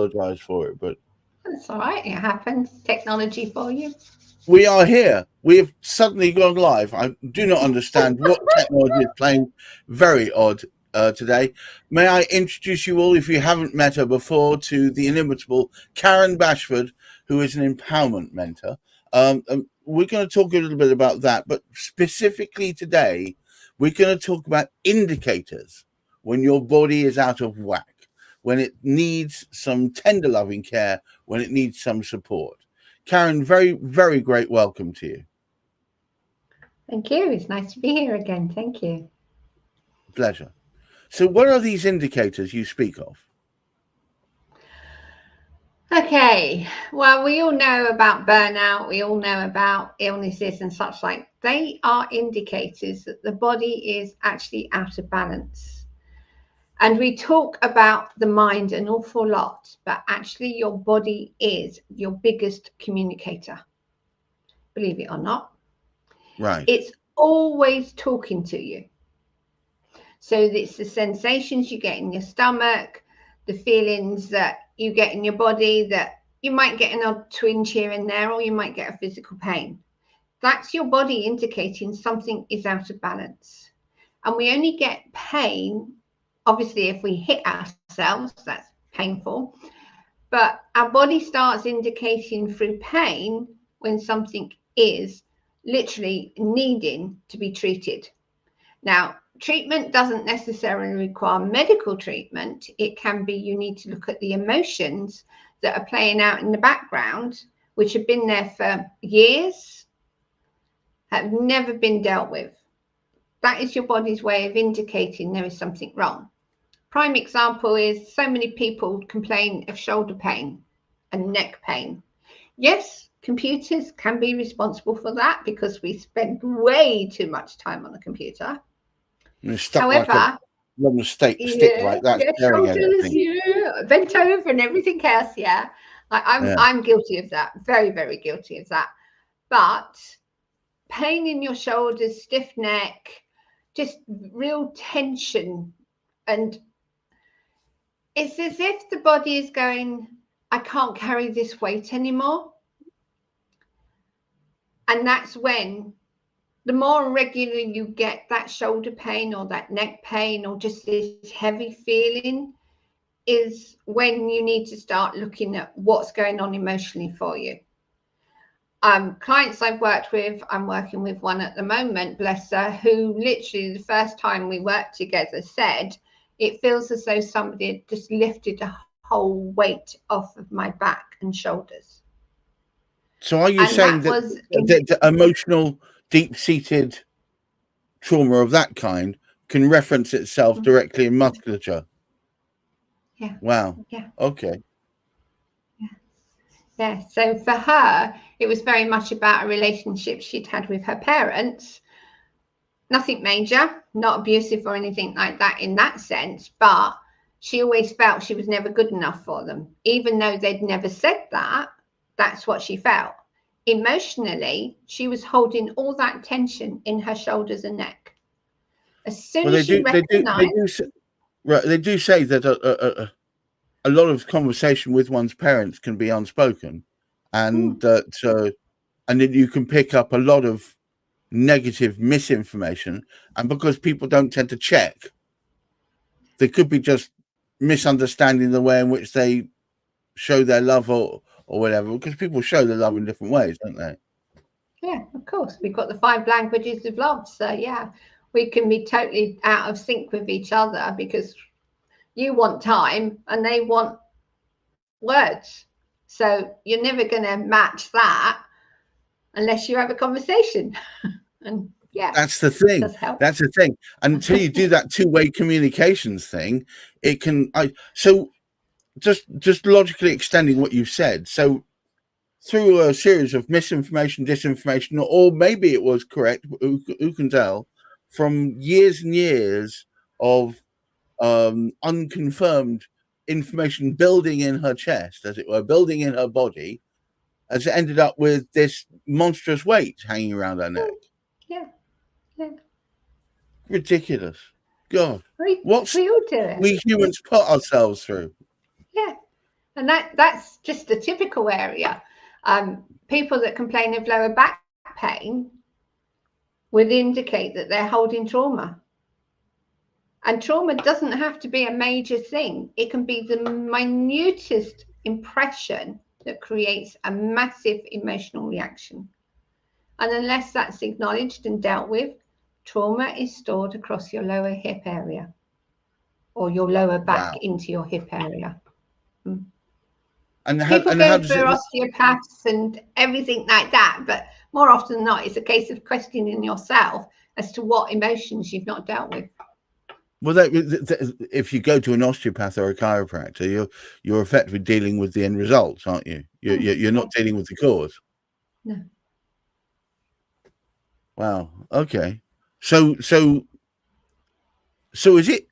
apologise for it, but that's all right. It happens. Technology for you. we are here. We have suddenly gone live. I do not understand what technology is playing very odd today. May I introduce you all, if you haven't met her before, to the inimitable Karen Bashford, who is an empowerment mentor. We're going to talk a little bit about that, but specifically today, we're going to talk about indicators when your body is out of whack, when it needs some tender loving care, when it needs some support. Karen, very, very great welcome to you. Thank you. It's nice to be here again. Thank you. Pleasure. So what are these indicators you speak of? Okay. Well, we all know about burnout. We all know about illnesses and such like. They are indicators that the body is actually out of balance. And we talk about the mind an awful lot, but actually your body is your biggest communicator. Believe it or not. Right. It's always talking to you. So it's the sensations you get in your stomach, the feelings that you get in your body, that you might get an odd twinge here and there, or you might get a physical pain. That's your body indicating something is out of balance. And we only get pain, obviously, if we hit ourselves, that's painful. But our body starts indicating through pain when something is literally needing to be treated. Now, treatment doesn't necessarily require medical treatment. It can be you need to look at the emotions that are playing out in the background, which have been there for years, have never been dealt with. That is your body's way of indicating there is something wrong. Prime example is so many people complain of shoulder pain and neck pain. Yes, computers can be responsible for that because we spend way too much time on a computer. You're stuck. However, like a long stick like that, staring at it. Bent over and everything else. Yeah, I'm guilty of that. Very, very guilty of that. But pain in your shoulders, stiff neck, just real tension, and it's as if the body is going, I can't carry this weight anymore. And that's when the more regular you get that shoulder pain or that neck pain or just this heavy feeling is when you need to start looking at what's going on emotionally for you. Clients I've worked with, I'm working with one at the moment, bless her, who literally the first time we worked together said, it feels as though somebody had just lifted a whole weight off of my back and shoulders. So are you saying that the emotional, deep-seated trauma of that kind can reference itself directly in musculature? Yeah. Wow. Yeah. Okay. Yeah. So for her, it was very much about a relationship she'd had with her parents. Nothing major, not abusive or anything like that in that sense, but she always felt she was never good enough for them. Even though they'd never said that, that's what she felt. Emotionally, she was holding all that tension in her shoulders and neck. As soon as she recognized... They do say that a lot of conversation with one's parents can be unspoken, and that you can pick up a lot of negative misinformation, and because people don't tend to check, they could be just misunderstanding the way in which they show their love or whatever, because people show their love in different ways, don't they? Yeah, of course. We've got the 5 languages of love, so yeah, we can be totally out of sync with each other because you want time and they want words, so you're never going to match that unless you have a conversation. And yeah, that's the thing. That's the thing. Until you do that two-way communications thing, it can. So just logically extending what you've said. So through a series of misinformation, disinformation, or maybe it was correct, who can tell, from years and years of unconfirmed information building in her chest, as it were, building in her body, has ended up with this monstrous weight hanging around her neck. Yeah. Ridiculous. God. We all do it. We humans put ourselves through. Yeah. And that's just a typical area. People that complain of lower back pain would indicate that they're holding trauma. And trauma doesn't have to be a major thing. It can be the minutest impression that creates a massive emotional reaction. And unless that's acknowledged and dealt with, trauma is stored across your lower hip area or your lower back into your hip area. And people go for osteopaths and everything like that, but more often than not, it's a case of questioning yourself as to what emotions you've not dealt with. Well, if you go to an osteopath or a chiropractor, you're effectively dealing with the end results, aren't you? You're not dealing with the cause. No. Wow. Okay. So is it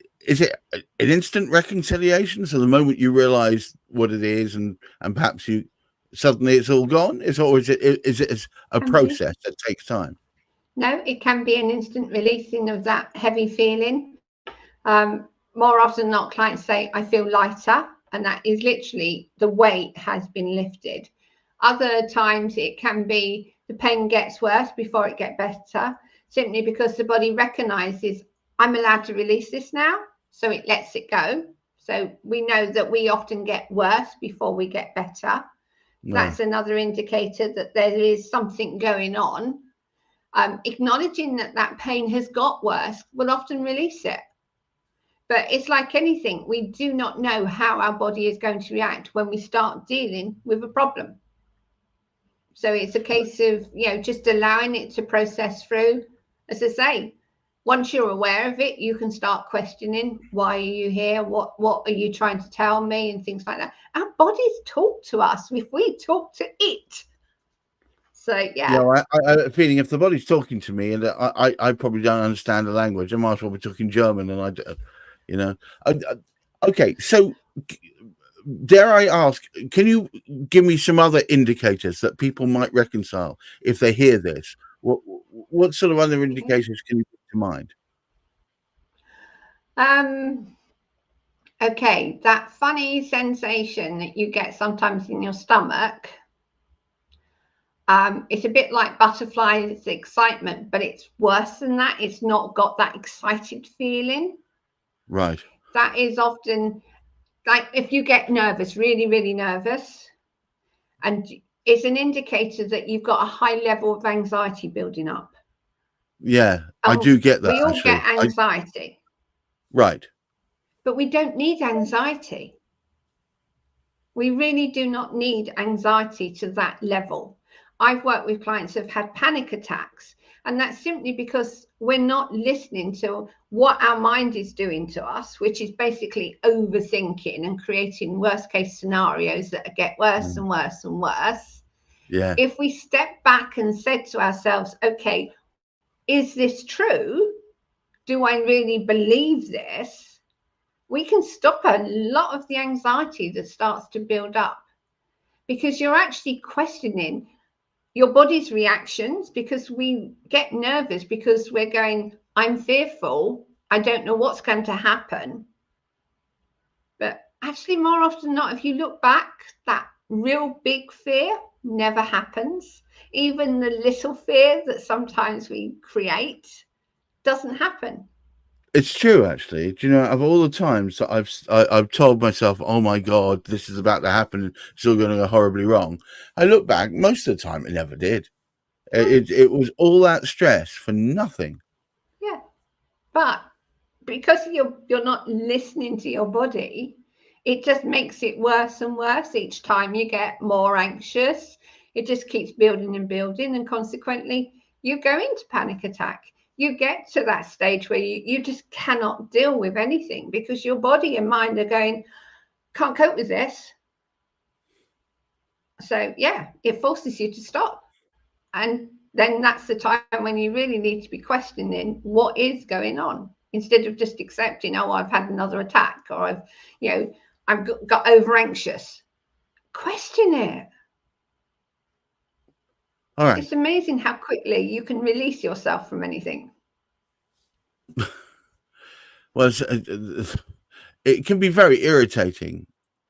an instant reconciliation? So the moment you realise what it is, and perhaps you suddenly it's all gone, or is it a process that takes time? No, it can be an instant releasing of that heavy feeling. More often than not, clients say, I feel lighter, and that is literally the weight has been lifted. Other times it can be the pain gets worse before it gets better, simply because the body recognizes I'm allowed to release this now, so it lets it go. So we know that we often get worse before we get better. No. That's another indicator that there is something going on. Acknowledging that pain has got worse will often release it. But it's like anything, we do not know how our body is going to react when we start dealing with a problem. So it's a case of, just allowing it to process through. As I say, once you're aware of it, you can start questioning, why are you here? What are you trying to tell me? And things like that. Our bodies talk to us if we talk to it. So, yeah. I have a feeling if the body's talking to me and I probably don't understand the language, I might as well be talking German, and okay, so dare I ask, can you give me some other indicators that people might reconcile if they hear this? What sort of other indications can you put to mind? Okay, that funny sensation that you get sometimes in your stomach, it's a bit like butterflies excitement, but it's worse than that. It's not got that excited feeling. Right. That is often like if you get nervous, really, really nervous, and it's an indicator that you've got a high level of anxiety building up. Yeah, I do get that. We all get anxiety. Right. But we don't need anxiety. We really do not need anxiety to that level. I've worked with clients who've had panic attacks, and that's simply because we're not listening to what our mind is doing to us, which is basically overthinking and creating worst case scenarios that get worse and worse and worse. Yeah. If we step back and said to ourselves, okay, is this true? Do I really believe this? We can stop a lot of the anxiety that starts to build up, because you're actually questioning your body's reactions, because we get nervous because we're going, I'm fearful, I don't know what's going to happen. But actually, more often than not, if you look back, that real big fear never happens. Even the little fear that sometimes we create doesn't happen. It's true, actually. Do you know, of all the times that I've told myself, oh my God, this is about to happen, it's all going to go horribly wrong, I look back, most of the time it never did. It was all that stress for nothing. Yeah, but because you're not listening to your body, it just makes it worse and worse. Each time you get more anxious, it just keeps building and building, and consequently you go into panic attack. You get to that stage where you just cannot deal with anything, because your body and mind are going, can't cope with this. So yeah, it forces you to stop. And then that's the time when you really need to be questioning what is going on, instead of just accepting, oh, I've had another attack, or I've got over anxious. Question it. All right. It's amazing how quickly you can release yourself from anything. Well, it can be very irritating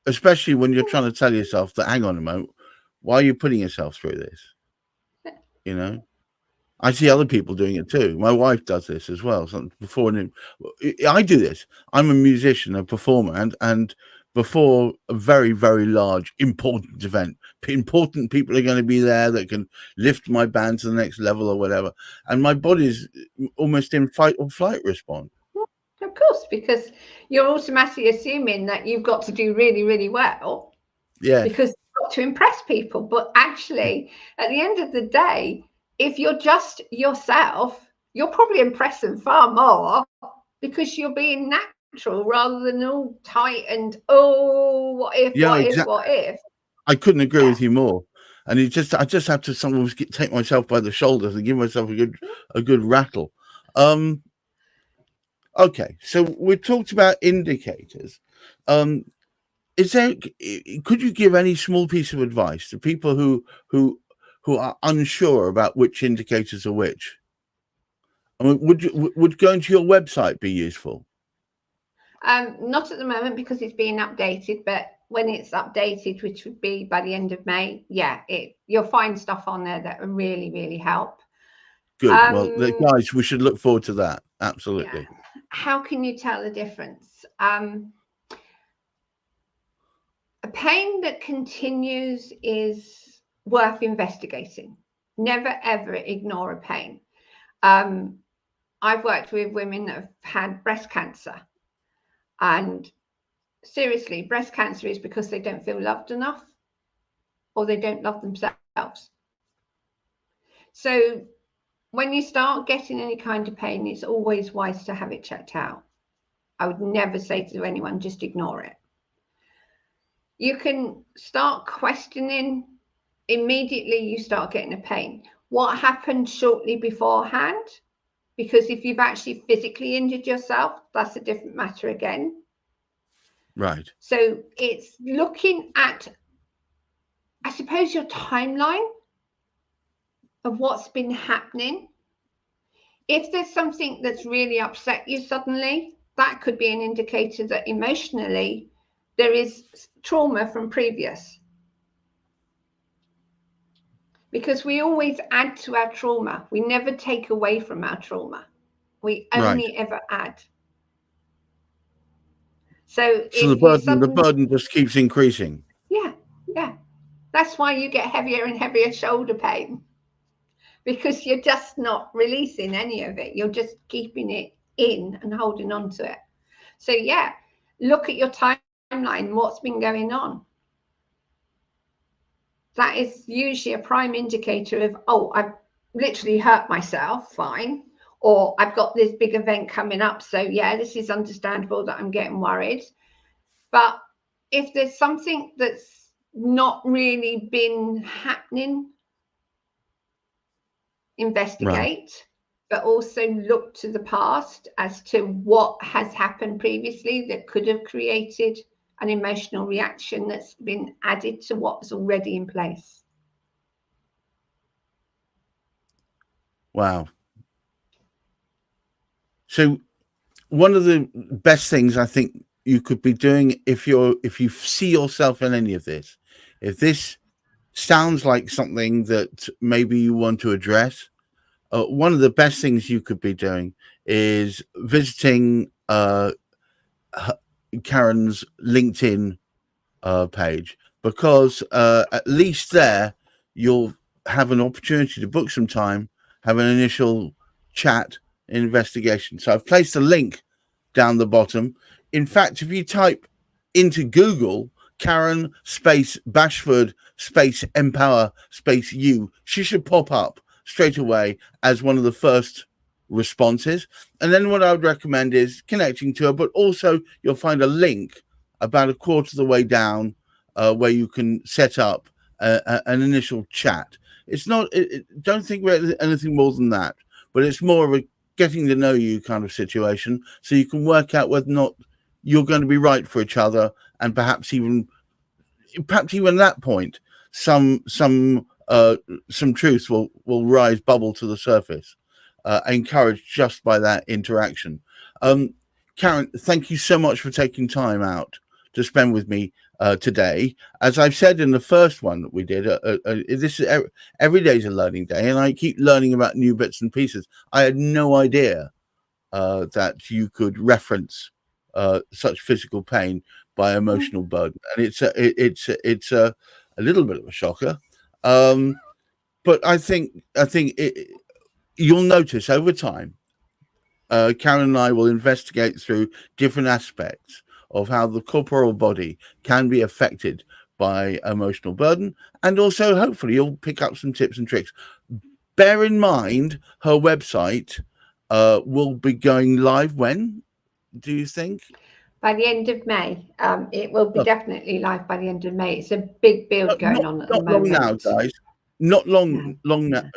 especially when you're trying to tell yourself that, hang on a moment, why are you putting yourself through this? You know, I see other people doing it too. My wife does this as well. So before I do this, I'm a musician, a performer, and before a very, very large, important event, important people are going to be there that can lift my band to the next level or whatever. And my body's almost in fight or flight response. Of course, because you're automatically assuming that you've got to do really, really well. Yeah. Because you've got to impress people. But actually, at the end of the day, if you're just yourself, you'll probably impress them far more because you're being natural rather than all tight and, oh, what if, Yeah, what exactly. if, what if. I couldn't agree with you more. And I just have to sometimes take myself by the shoulders and give myself a good rattle. Okay, so we talked about indicators. Could you give any small piece of advice to people who are unsure about which indicators are which? I mean, would going to your website be useful? Not at the moment because it's being updated, but when it's updated, which would be by the end of May, yeah, you'll find stuff on there that will really, really help. Good. Well, guys, we should look forward to that. Absolutely. Yeah. How can you tell the difference? A pain that continues is worth investigating. Never, ever ignore a pain. I've worked with women that have had breast cancer. And seriously, breast cancer is because they don't feel loved enough or they don't love themselves. So when you start getting any kind of pain, it's always wise to have it checked out. I would never say to anyone, just ignore it. You can start questioning immediately you start getting a pain. What happened shortly beforehand? Because if you've actually physically injured yourself, that's a different matter again. Right. So it's looking at, I suppose, your timeline of what's been happening. If there's something that's really upset you suddenly, that could be an indicator that emotionally there is trauma from previous. Because we always add to our trauma. We never take away from our trauma. We only ever add. So the burden just keeps increasing. Yeah. That's why you get heavier and heavier shoulder pain, because you're just not releasing any of it. You're just keeping it in and holding on to it. So yeah, look at your timeline, what's been going on. That is usually a prime indicator of, oh, I've literally hurt myself, fine. Or I've got this big event coming up. So yeah, this is understandable that I'm getting worried. But if there's something that's not really been happening, investigate, but also look to the past as to what has happened previously that could have created an emotional reaction that's been added to what's already in place. Wow. So one of the best things I think you could be doing if you see yourself in any of this, if this sounds like something that maybe you want to address, one of the best things you could be doing is visiting Karen's LinkedIn page, because at least there you'll have an opportunity to book some time, have an initial chat, investigation. So I've placed a link down the bottom. In fact, if you type into Google Karen space Bashford space empower space you, she should pop up straight away as one of the first responses. And then what I would recommend is connecting to her, but also you'll find a link about a quarter of the way down where you can set up an initial chat. It's not, don't think about anything more than that, but it's more of a getting to know you kind of situation, so you can work out whether or not you're going to be right for each other, and perhaps even at that point, some truth will rise, bubble to the surface, encouraged just by that interaction. Karen, thank you so much for taking time out to spend with me today. As I've said in the first one that we did, this is every day's a learning day, and I keep learning about new bits and pieces. I had no idea that you could reference such physical pain by emotional burden, and it's a little bit of a shocker. But I think you'll notice over time. Karen and I will investigate through different aspects of how the corporal body can be affected by emotional burden, and also hopefully you'll pick up some tips and tricks. Bear in mind her website will be going live when, do you think? By the end of May. It will be definitely live by the end of May. It's a big build going on at the moment. Not long now, guys. Not long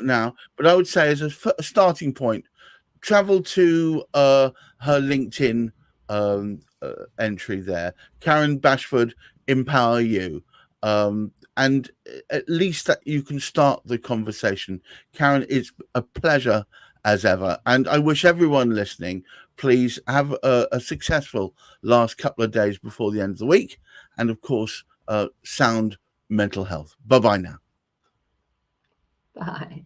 now, but I would say as a starting point, travel to her LinkedIn entry there, Karen Bashford, Empower You, and at least that you can start the conversation. Karen, it's a pleasure as ever, and I wish everyone listening, please have a successful last couple of days before the end of the week, and of course, sound mental health. Bye-bye now. Bye.